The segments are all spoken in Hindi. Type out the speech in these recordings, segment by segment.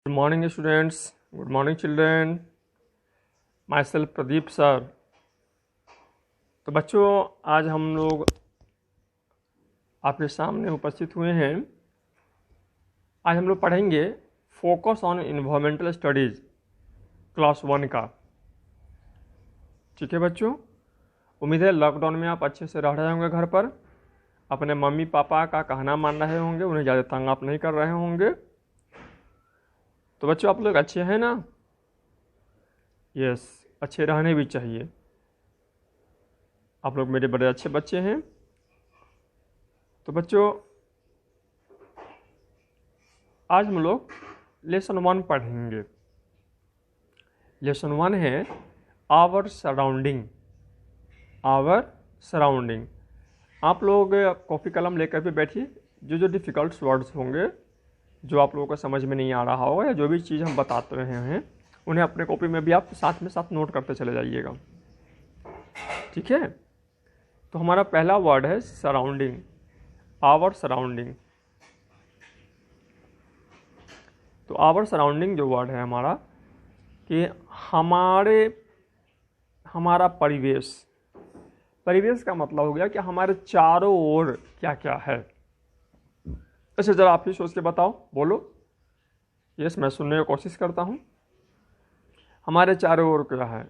Good morning students, good morning children, myself Pradeep sir. तो बच्चों, आज हम लोग आपके सामने उपस्थित हुए हैं। आज हम लोग पढ़ेंगे focus on environmental studies class 1 का। ठीक है बच्चों, उम्मीद है लॉकडाउन में आप अच्छे से रह रहे होंगे, घर पर अपने मम्मी पापा का कहना मान रहे होंगे, उन्हें ज़्यादा तंग आप नहीं कर रहे होंगे। तो बच्चों, आप लोग अच्छे हैं ना? यस, अच्छे रहने भी चाहिए। आप लोग मेरे बड़े अच्छे बच्चे हैं। तो बच्चों, आज हम लोग लेसन 1 पढ़ेंगे। लेसन 1 है आवर सराउंडिंग। Our surrounding. आप लोग कॉपी कलम लेकर भी बैठिए। जो डिफ़िकल्ट वर्ड्स होंगे, जो आप लोगों को समझ में नहीं आ रहा होगा, या जो भी चीज़ हम बताते रहे हैं, उन्हें अपने कॉपी में भी आप साथ नोट करते चले जाइएगा। ठीक है? तो हमारा पहला वर्ड है सराउंडिंग। Our surrounding. तो आवर सराउंडिंग जो वर्ड है हमारा, कि हमारा परिवेश। परिवेश का मतलब हो गया कि हमारे चारों ओर क्या क्या है। ऐसे जरा आप ही सोच के बताओ, बोलो। यस, मैं सुनने की कोशिश करता हूँ। हमारे चारों ओर क्या है?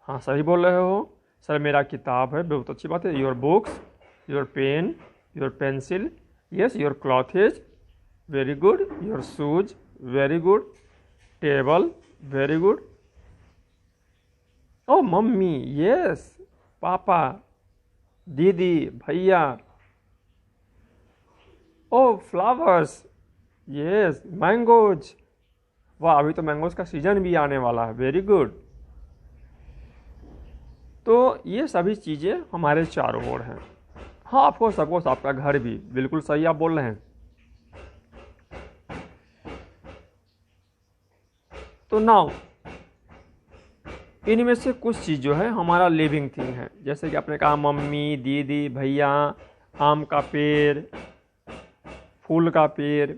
हाँ, सही बोल रहे हो सर, मेरा किताब है। बहुत अच्छी बात है। Your books, your pen, your pencil, yes, your clothes, very good. Your shoes, very good. Table, very good. Oh mummy, yes. Papa, didi, भैया। ओ फ्लावर्स, यस। मैंगोज, वाह, अभी तो मैंगोज का सीजन भी आने वाला है। Very good. तो ये सभी चीज़ें हमारे चारों ओर हैं। हाँ, ऑफकोर्स आपका घर भी, बिल्कुल सही आप बोल रहे हैं। तो नाउ इनमें से कुछ चीज़ जो है हमारा लिविंग थिंग है। जैसे कि आपने कहा मम्मी, दीदी, भैया, आम का पेड़, फूल का पेड़,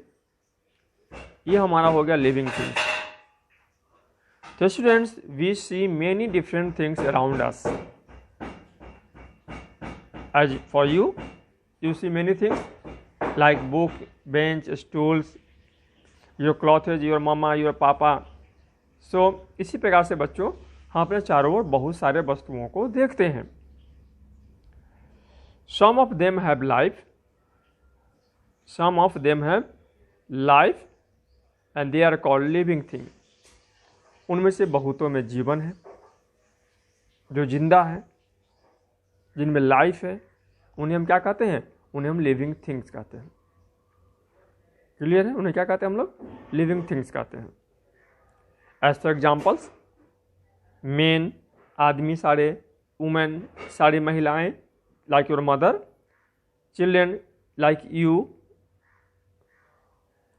ये हमारा हो गया लिविंग थिंग। तो students, we see many different things around us. As for you, you see many things like book, bench, stools, your clothes, your mama, your papa. So इसी प्रकार से बच्चों, हम अपने चारों ओर बहुत सारे वस्तुओं को देखते हैं। Some of them have life, some of them have life, and they are called living thing. उनमें से बहुतों में जीवन है, जो जिंदा है, जिनमें लाइफ है, उन्हें हम क्या कहते हैं? उन्हें हम लिविंग थिंग्स कहते हैं। क्लियर है? उन्हें क्या कहते हैं हम लोग? लिविंग थिंग्स कहते हैं। एज फॉर एग्जाम्पल्स, मेन, आदमी सारे, वुमेन, सारी महिलाएं, like your mother, children like you,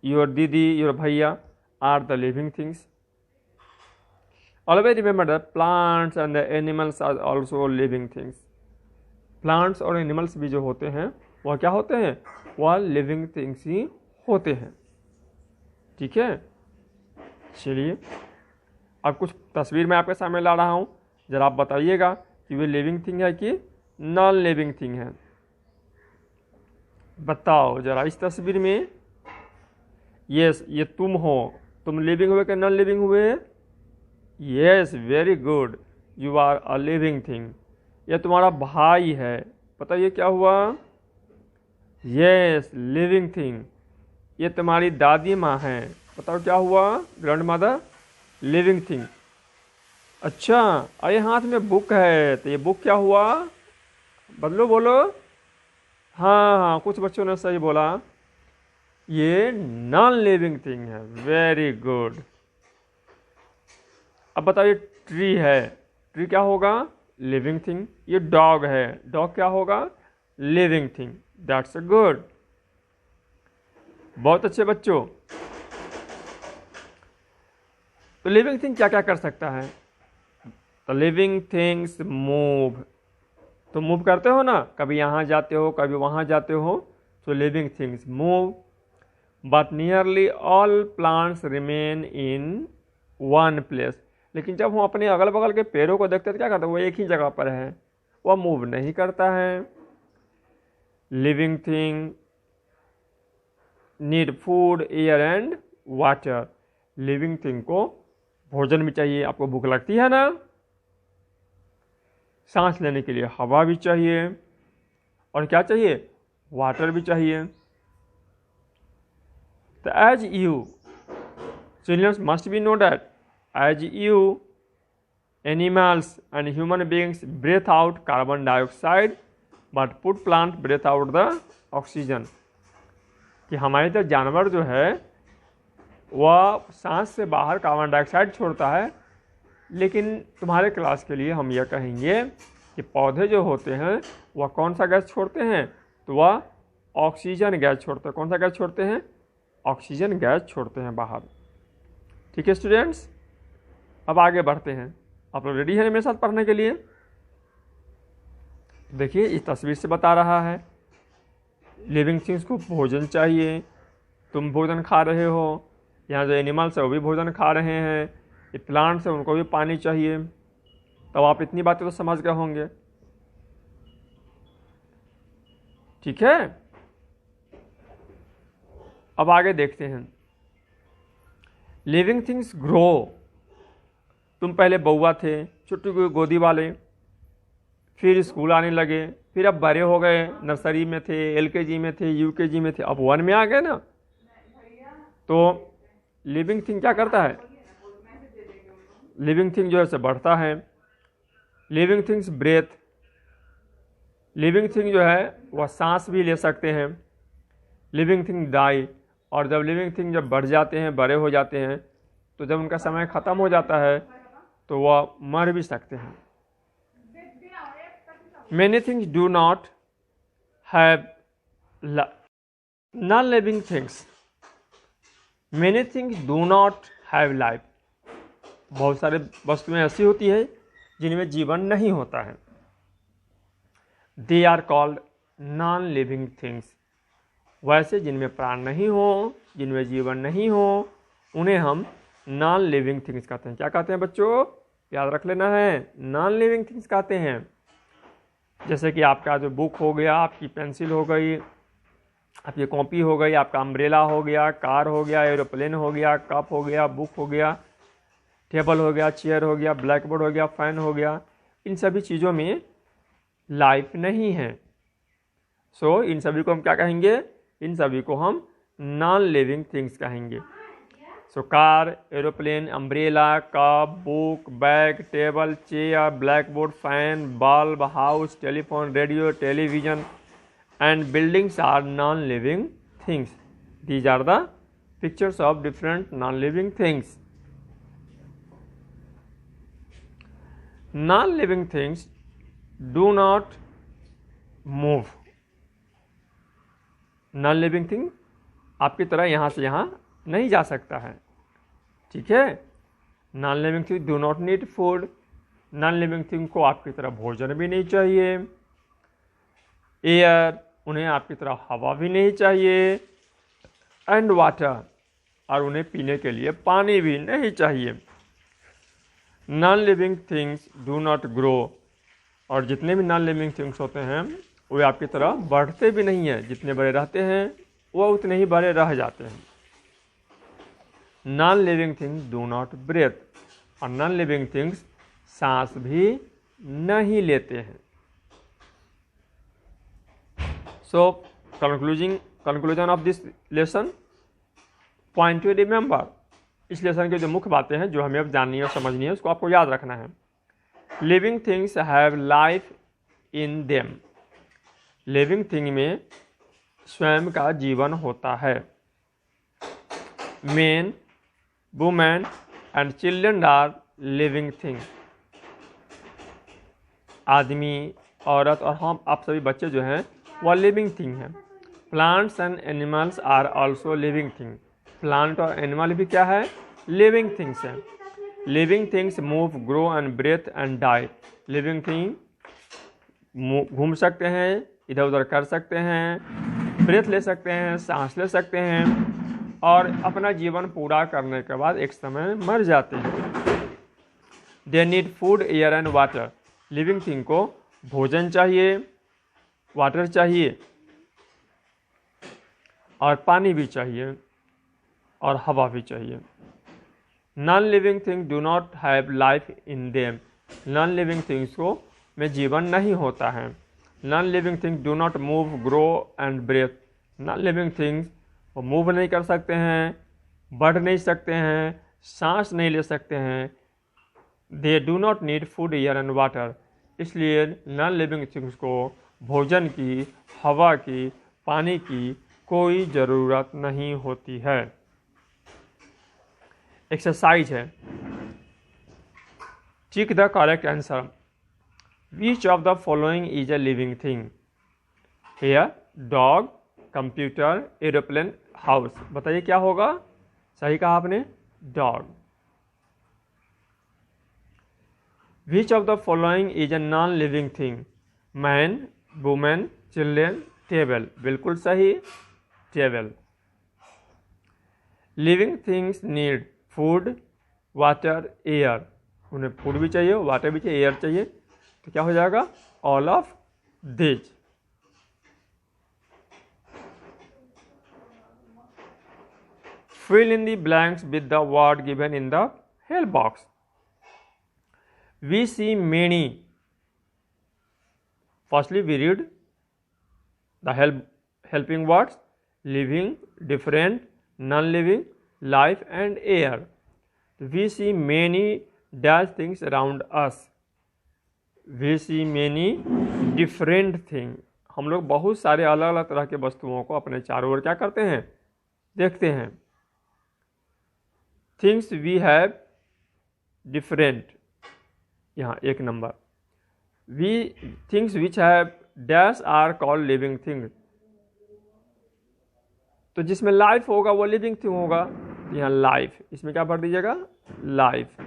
your didi, your bhaiya are the living things. Always remember that plants and the animals are also living things. Plants और एनिमल्स भी जो होते हैं, वह क्या होते हैं? वह लिविंग थिंग्स ही होते हैं। ठीक है? चलिए, अब कुछ तस्वीर मैं आपके सामने ला रहा हूँ, जरा आप बताइएगा कि वे लिविंग थिंग है कि नॉन लिविंग थिंग है। बताओ जरा इस तस्वीर में। यस, ये तुम हो। तुम लिविंग हुए कि नॉन लिविंग हुए? Yes, very good, you are a living thing. यह तुम्हारा भाई है, बताइए क्या हुआ? Yes, living thing. ये तुम्हारी दादी माँ है, बताओ क्या हुआ? Grandmother, living thing. अच्छा, अरे हाथ में बुक है, तो ये बुक क्या हुआ? बदलो, बोलो। हाँ, कुछ बच्चों ने सही बोला, ये नॉन लिविंग थिंग है। Very good. अब बताइए, ट्री है, ट्री क्या होगा? Living thing. ये डॉग है, डॉग क्या होगा? Living thing. दैट्स गुड, बहुत अच्छे बच्चों। तो लिविंग थिंग क्या क्या कर सकता है? तो लिविंग थिंग्स मूव। तो मूव करते हो ना, कभी यहाँ जाते हो, कभी वहाँ जाते हो, तो living things move. But nearly all plants remain in one place. लेकिन जब हम अपने अगल बगल के पेड़ों को देखते हैं तो क्या करते हैं, वो एक ही जगह पर है, वह मूव नहीं करता है। Living thing need food, air and water. Living thing को भोजन भी चाहिए, आपको भूख लगती है ना, सांस लेने के लिए हवा भी चाहिए, और क्या चाहिए, वाटर भी चाहिए। तो as you children must be know that as you animals and human beings breathe out carbon dioxide but put plant breathe out the oxygen. कि हमारे तो जानवर जो है वह सांस से बाहर कार्बन डाइऑक्साइड छोड़ता है, लेकिन तुम्हारे क्लास के लिए हम यह कहेंगे कि पौधे जो होते हैं वह कौन सा गैस छोड़ते हैं, तो वह ऑक्सीजन गैस छोड़ते हैं। कौन सा गैस छोड़ते हैं, ऑक्सीजन गैस छोड़ते हैं बाहर। ठीक है स्टूडेंट्स, अब आगे बढ़ते हैं। आप लोग रेडी हैं मेरे साथ पढ़ने के लिए? देखिए इस तस्वीर से बता रहा है लिविंग थिंग्स को भोजन चाहिए, तुम भोजन खा रहे हो, यहाँ जो एनिमल्स है वो भी भोजन खा रहे हैं, ये प्लांट्स है उनको भी पानी चाहिए। तब आप इतनी बातें तो समझ गए होंगे। ठीक है, अब आगे देखते हैं। Living things grow. तुम पहले बउआ थे, छोटी गोदी वाले, फिर स्कूल आने लगे, फिर अब बड़े हो गए, नर्सरी में थे, एलकेजी में थे, यूकेजी में थे, अब 1 में आ गए ना। तो लिविंग थिंग क्या करता है, लिविंग थिंग जो है से बढ़ता है। Living things breathe, living thing जो है वह सांस भी ले सकते हैं। लिविंग थिंग डाई, और जब लिविंग थिंग जब बढ़ जाते हैं, बड़े हो जाते हैं, तो जब उनका समय ख़त्म हो जाता है तो वह मर भी सकते हैं। Many things do not have non-living things. Many things do not have life. बहुत सारे वस्तुएं ऐसी होती है जिनमें जीवन नहीं होता है। They are called non-living things. वैसे जिनमें प्राण नहीं हो, जिनमें जीवन नहीं हो, उन्हें हम नॉन लिविंग थिंग्स कहते हैं। क्या कहते हैं बच्चों, याद रख लेना है, नॉन लिविंग थिंग्स कहते हैं। जैसे कि आपका जो बुक हो गया, आपकी पेंसिल हो गई, आपकी कॉपी हो गई, आपका अम्ब्रेला हो गया, कार हो गया, एरोप्लेन हो गया, कप हो गया, बुक हो गया, टेबल हो गया, चेयर हो गया, ब्लैक बोर्ड हो गया, फैन हो गया। इन सभी चीज़ों में लाइफ नहीं है। सो इन सभी को हम क्या कहेंगे, इन सभी को हम नॉन लिविंग थिंग्स कहेंगे। So car, aeroplane, umbrella, cup, book, bag, table, chair, blackboard, fan, bulb, house, telephone, radio, television and buildings are non-living things. These are the pictures of different non-living things. Non-living things do not move. Non-living thing आपकी तरह यहाँ से यहाँ नहीं जा सकता है। ठीक है, non-living thing do not need food. Non-living thing को आपकी तरह भोजन भी नहीं चाहिए। एयर, उन्हें आपकी तरह हवा भी नहीं चाहिए। एंड वाटर, और उन्हें पीने के लिए पानी भी नहीं चाहिए। Non living things do not grow, और जितने भी नॉन लिविंग थिंग्स होते हैं वे आपकी तरह बढ़ते भी नहीं हैं। जितने बड़े रहते हैं वह उतने ही बड़े रह जाते हैं। Non living things do not breathe, और नॉन लिविंग थिंग्स सांस भी नहीं लेते हैं। So, conclusion of this lesson, point to remember, इस लेसन की जो मुख्य बातें हैं जो हमें अब जाननी है और समझनी है उसको आपको याद रखना है। Living things have life in them, living thing में स्वयं का जीवन होता है। Men, women and children are living thing, आदमी, औरत और हम आप सभी बच्चे जो हैं वह लिविंग थिंग है। Plants and animals are also living thing, plant और एनिमल भी क्या है, लिविंग थिंग्स हैं। Living things move, grow and breathe and die, living thing घूम सकते हैं, इधर उधर कर सकते हैं, ब्रेथ ले सकते हैं, सांस ले सकते हैं, और अपना जीवन पूरा करने के बाद एक समय मर जाते हैं। They need food, air and water. Living thing को भोजन चाहिए, वाटर चाहिए और पानी भी चाहिए और हवा भी चाहिए। Non living thing do not have life in them. Non living things को में जीवन नहीं होता है। Non living things do not move, grow and breathe. Non living things वो मूव नहीं कर सकते हैं, बढ़ नहीं सकते हैं, सांस नहीं ले सकते हैं। They do not need food, air and water. इसलिए नॉन लिविंग थिंग्स को भोजन की, हवा की, पानी की कोई ज़रूरत नहीं होती है। एक्सरसाइज है। Tick the correct answer. Which of the following is a living thing? Hair, dog, computer, aeroplane, house. बताइए क्या होगा? सही कहा आपने, dog. Which of the following is a non living thing? Man, women, children, table. बिल्कुल सही, table. Living things need food, water, air. उन्हें फूड भी चाहिए, वाटर भी चाहिए, एयर चाहिए। तो क्या हो जाएगा? All of this. Fill in the blanks with the word given in the help box. We see many. Firstly, we read the helping words: living, different, non-living, life, and air. We see many dash things around us. We see many different things. हम लोग बहुत सारे अलग अलग तरह के वस्तुओं को अपने चारों ओर क्या करते हैं? देखते हैं। थिंग्स वी हैव डिफरेंट, यहाँ एक number. We things which have dash are called living thing. तो जिसमें लाइफ होगा वो लिविंग थिंग होगा। यहाँ लाइफ, इसमें क्या भर दीजिएगा? Life.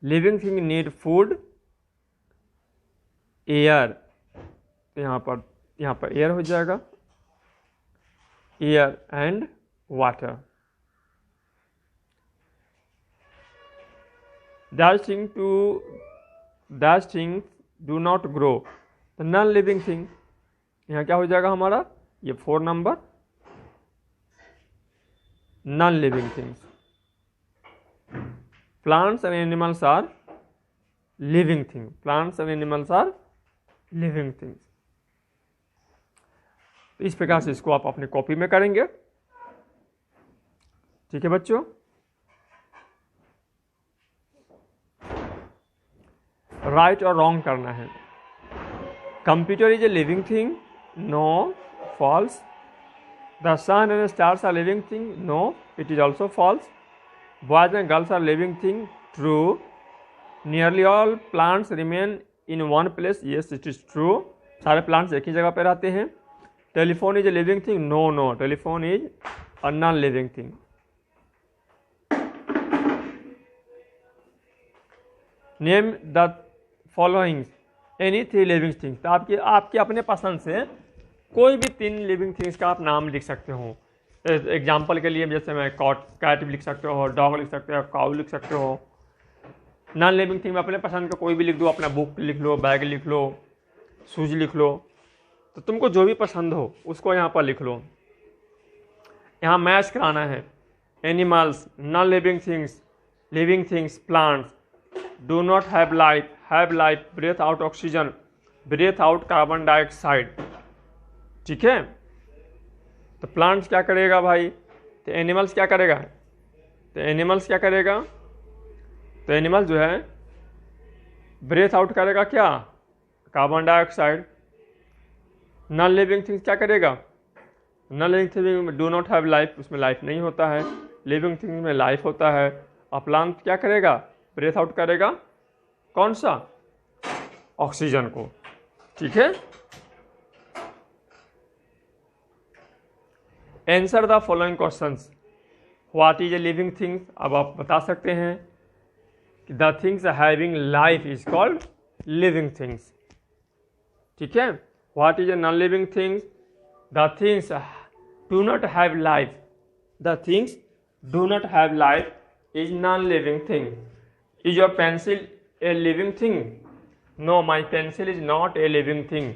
Living thing need food, air. तो यहाँ पर एयर हो जाएगा, air and water. That thing do not grow. तो नॉन लिविंग थिंग, यहाँ क्या हो जाएगा हमारा? ये 4 number, non living things. Plants and animals are living thing. Plants and animals are living things. तो इस प्रकार से इसको आप अपने कॉपी में करेंगे। ठीक है बच्चों? राइट और रॉन्ग करना है। Computer is a living thing, no, false. The sun and stars are living thing, no, it is also false. Boys and girls are living thing, true. Nearly all plants remain in one place, yes it is true. सारे प्लांट्स एक ही जगह पर रहते हैं। Telephone is a living thing, no no, telephone is a non living thing. Name the following any 3 living things. तो आपके अपने पसंद से कोई भी 3 लिविंग थिंग्स का आप नाम लिख सकते हो। एग्जाम्पल के लिए जैसे मैं कैट लिख सकते हो, डॉग लिख सकते हो, काऊ लिख सकते हो। नॉन लिविंग थिंग में अपने पसंद का कोई भी लिख दो। अपना बुक लिख लो, बैग लिख लो, शूज लिख लो। तो तुमको जो भी पसंद हो उसको यहाँ पर लिख लो। यहाँ मैच कराना है। Animals, non living things, plants. Do not have life, breathe out oxygen, breathe out carbon dioxide. ठीक है? तो प्लांट्स क्या करेगा भाई? तो एनिमल्स क्या करेगा? तो एनिमल जो है ब्रेथ आउट करेगा क्या? Carbon dioxide. Non living things क्या करेगा? नॉन लिविंग थिंग में डू नॉट हैव लाइफ, उसमें लाइफ नहीं होता है। लिविंग थिंग में लाइफ होता है। और प्लांट क्या करेगा? ब्रेथ आउट करेगा कौन सा? ऑक्सीजन को। ठीक है? Answer the following questions. What is a living things? अब आप बता सकते हैं कि the things having life is called living things. ठीक है? What is a non living things? The things do not have life, the things do not have life is non living thing. Is your pencil a living thing? No, my pencil is not a living thing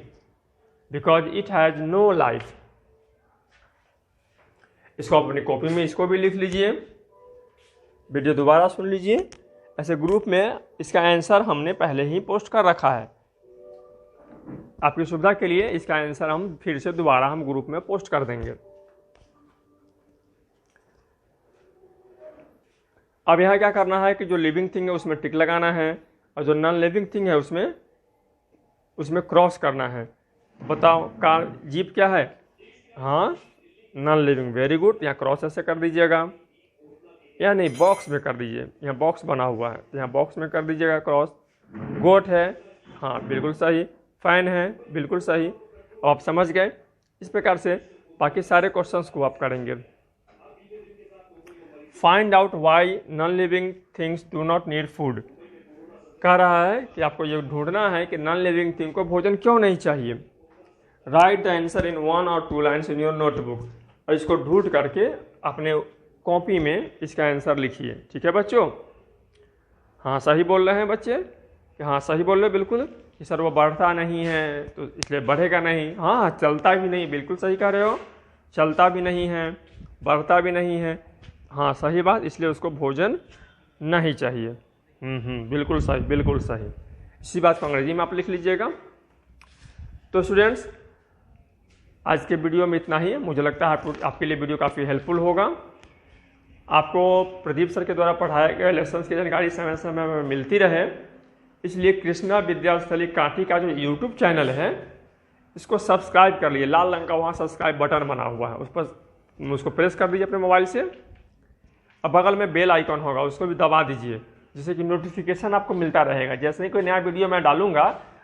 because it has no life. इसको अपनी कॉपी में इसको भी लिख लीजिए, वीडियो दोबारा सुन लीजिए। ऐसे ग्रुप में इसका आंसर हमने पहले ही पोस्ट कर रखा है। आपकी सुविधा के लिए इसका आंसर हम फिर से दोबारा हम ग्रुप में पोस्ट कर देंगे। अब यहाँ क्या करना है कि जो लिविंग थिंग है उसमें टिक लगाना है और जो नॉन लिविंग थिंग है उसमें क्रॉस करना है। बताओ कार जीप क्या है? हाँ, नॉन लिविंग। वेरी गुड, यहाँ क्रॉस ऐसे कर दीजिएगा, या नहीं बॉक्स में कर दीजिए, यहाँ बॉक्स बना हुआ है, यहाँ बॉक्स में कर दीजिएगा क्रॉस। गोट है, हाँ बिल्कुल सही। फैन है, बिल्कुल सही। अब आप समझ गए। इस प्रकार से बाकी सारे क्वेश्चंस को आप करेंगे। Find out why non living things do not need food. कह रहा है कि आपको ये ढूंढना है कि नॉन लिविंग थिंग को भोजन क्यों नहीं चाहिए। राइट द आंसर इन 1 और 2 लाइन्स इन योर नोटबुक। और इसको ढूंढ करके अपने कॉपी में इसका आंसर लिखिए। ठीक है बच्चों? हाँ सही बोल रहे हैं बच्चे कि हाँ सही बोल रहे बिल्कुल कि सर वो बढ़ता नहीं है तो इसलिए बढ़ेगा नहीं। हाँ, चलता भी नहीं, बिल्कुल सही कह रहे हो। चलता भी नहीं है, बढ़ता भी नहीं है, हाँ सही बात, इसलिए उसको भोजन नहीं चाहिए। बिल्कुल सही, बिल्कुल सही। इसी बात को अंग्रेजी में आप लिख लीजिएगा। तो स्टूडेंट्स, आज के वीडियो में इतना ही। मुझे लगता है आपके लिए वीडियो काफ़ी हेल्पफुल होगा। आपको प्रदीप सर के द्वारा पढ़ाए गए लेसन्स की जानकारी समय समय में मिलती रहे, इसलिए कृष्णा विद्यास्थली कांठी का जो यूट्यूब चैनल है इसको सब्सक्राइब कर लिए। लाल रंग का वहाँ सब्सक्राइब बटन बना हुआ है, उस पर उसको प्रेस कर दीजिए अपने मोबाइल से। अब बगल में बेल आइकॉन होगा, उसको भी दबा दीजिए, जिससे कि नोटिफिकेशन आपको मिलता रहेगा। जैसे ही कोई नया वीडियो मैं डालूंगा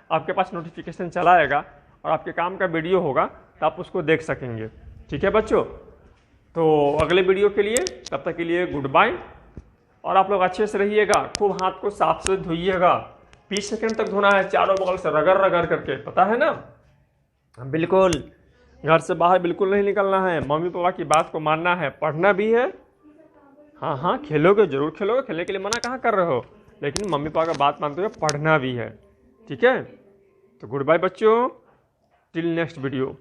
आपके पास नोटिफिकेशन चला आएगा और आपके काम का वीडियो होगा तो आप उसको देख सकेंगे। ठीक है बच्चों? तो अगले वीडियो के लिए तब तक के लिए गुड बाय। और आप लोग अच्छे से रहिएगा, खूब हाथ को साफ से धोइएगा। 20 सेकंड तक धोना है, चारों बगल से रगड़ रगड़ करके, पता है ना? बिल्कुल, घर से बाहर बिल्कुल नहीं निकलना है, मम्मी पापा की बात को मानना है, पढ़ना भी है। हाँ, खेलोगे जरूर खेलोगे, खेलने के लिए मना कहाँ कर रहे हो, लेकिन मम्मी पापा का बात मानते हुए पढ़ना भी है। ठीक है? तो गुड बाय बच्चों, टिल नेक्स्ट वीडियो।